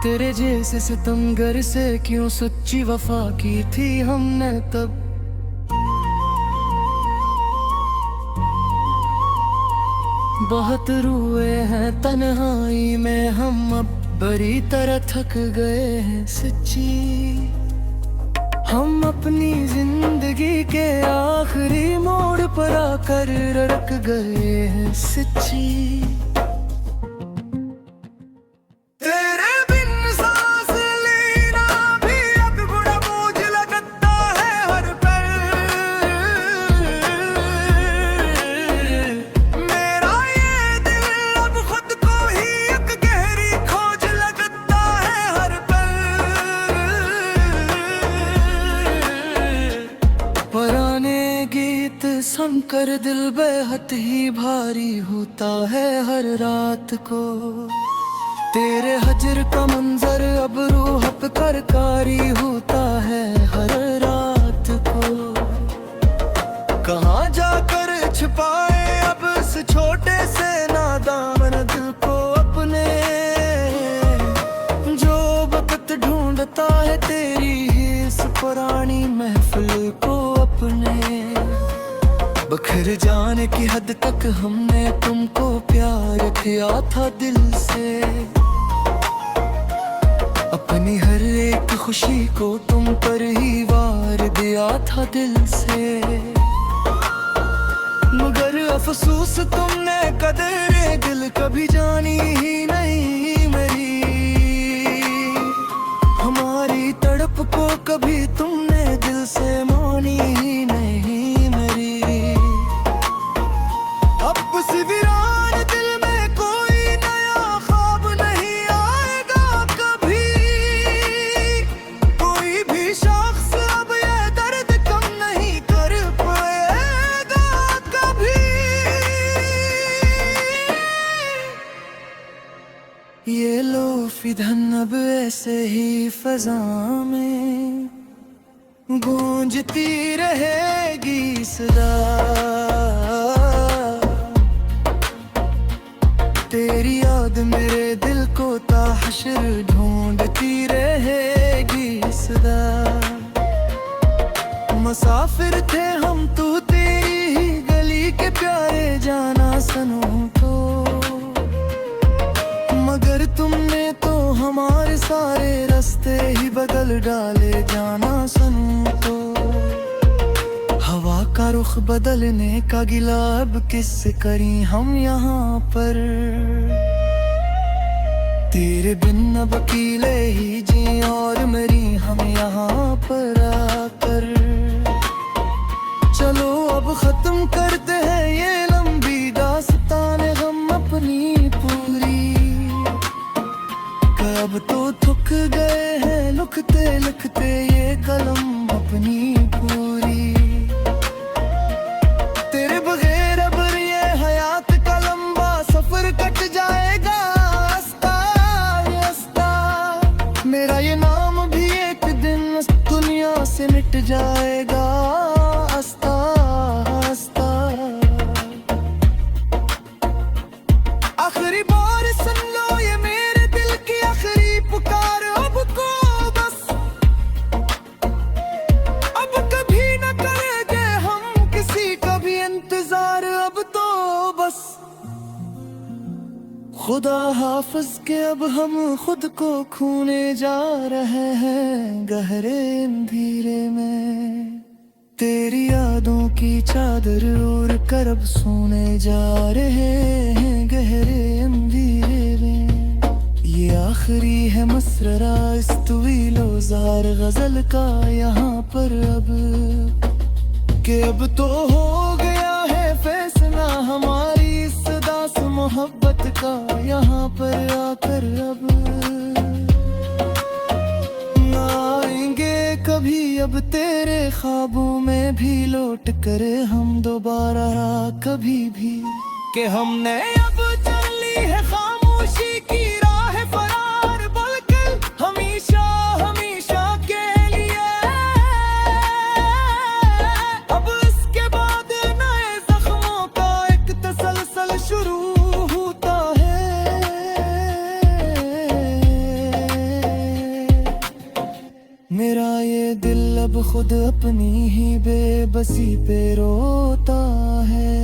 तेरे जैसे सितमगर से क्यों सच्ची वफा की थी हमने तब। बहुत रुए हैं तन्हाई में हम, अब बड़ी तरह थक गए हैं सच्ची। हम अपनी जिंदगी के आखिरी मोड़ पर आकर रड़क गए हैं सच्ची। सुनकर दिल बेहद ही भारी होता है हर रात को। तेरे हजर का मंजर अब रूह पे करकारी होता है हर रात को। कहाँ जाकर छिपाए अब इस छोटे से नादान दिल को अपने, जो वक्त ढूंढता है तेरी ही इस पुरानी महफिल को अपने। बखर जाने की हद तक हमने तुमको प्यार किया था दिल से, अपनी हर एक खुशी को तुम पर ही वार दिया था दिल से। मगर अफसोस तुमने कदरे दिल कभी जानी ही नहीं मेरी। हमारी तड़प को कभी तुमने दिल से मानी ही नहीं। ये लो फिदन अब ऐसे ही फजा में गूंजती रहेगी सदा। तेरी याद मेरे दिल को ताहशर ढूंढती रहेगी सदा। मुसाफिर थे हम तो तेरी ही गली के प्यारे जाना सनों तो, मगर तुमने तो हमारे सारे रास्ते ही बदल डाले जाना सनू तो। हवा का रुख बदलने का गिला अब किससे करी हम यहाँ पर। तेरे बिन अब अकेले ही जी और मरी हम यहाँ पर आकर। चलो अब खत्म करते हैं ये लंबी दास्तान गम अपनी पूरी। अब तो थक गए हैं लिखते लिखते ये कलम अपनी पूरी। तेरे बगैर अब ये हयात का लंबा सफर कट जाएगा आस्ता आस्ता। मेरा ये नाम भी एक दिन दुनिया से मिट जाएगा आस्ता आस्ता। आखिरी बार सुन लो ये मेरे दिल की आखिरी पुकार अब को बस। अब कभी न करेंगे हम किसी का भी इंतजार अब तो बस। खुदा हाफिज के अब हम खुद को खोने जा रहे हैं गहरे अंधेरे में। तेरी यादों की चादर ओढ़ कर अब सोने जा रहे हैं गहरे अंधेरे में। ये आखिरी है मसरा इस तवीलो जार गजल का यहाँ पर अब, कि अब तो हो गया है फैसला हमारी इस दास मोहब्बत का यहाँ पर आकर। अब कभी अब तेरे ख्वाबों में भी लौट कर हम दोबारा कभी भी, कि हमने अब चली है खामोशी की राह फरार बल्कि हमेशा हमेशा के लिए। अब इसके बाद नए जख्मों का एक तसलसल शुरू होता है। खुद अपनी ही बेबसी पे रोता है।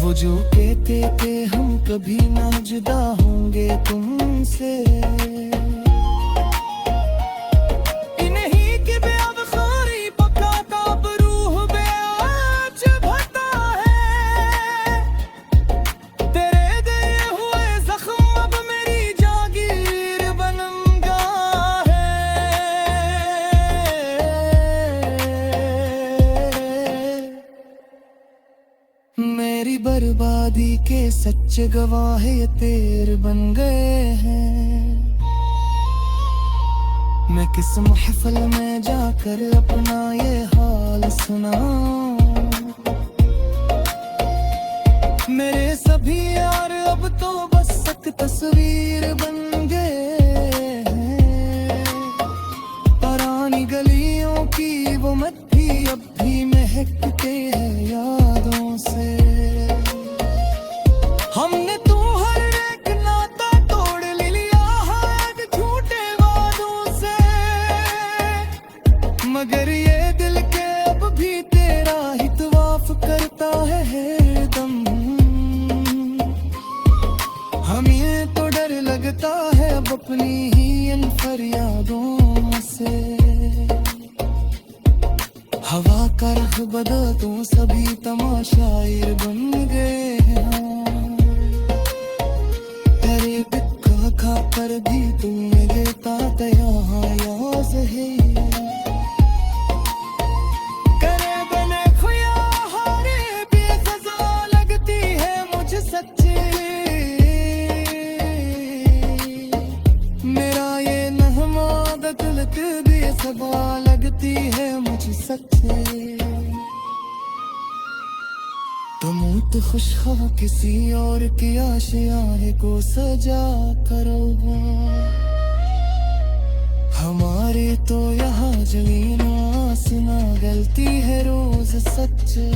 वो जो कहते थे हम कभी ना जुदा होंगे तुमसे, इन्हीं की बेअबखारी पका काब रूह बे आज भरता है। तेरे दिए हुए जख्म अब मेरी जागीर बन गया है। मेरी बर्बादी के सच्चे गवाह ये तेर बन गए हैं। मैं किस महफिल में जाकर अपना ये हाल सुनाऊं। मेरे सभी यार अब तो बस एक तस्वीर बन गए हैं। पुरानी गलियों की वो मिट्टी अब भी महकते हैं यादों से। हमने तो हर एक नाता तोड़ लिया है झूठे वादों से, मगर ये दिल के अब भी तेरा ही तवाफ करता है हरदम। हमें तो डर लगता है अब अपनी ही इन फरियादों से। हवा का रख बदल तू सभी तमाशाइर बन गए हैं। तेरे बिक्का खा कर भी तुमने देता यहाँ याद है। करे बने खुया हारे बेसजा लगती है मुझे सच्ची। मेरा ये नहमाद तिलक बेसबा लगती है मुझे सच्ची। तुम तो खुश हो किसी और की आशियाँ को सजा करोगे। हमारे तो यहाँ जमीन आसमां गलती है रोज सच्चे।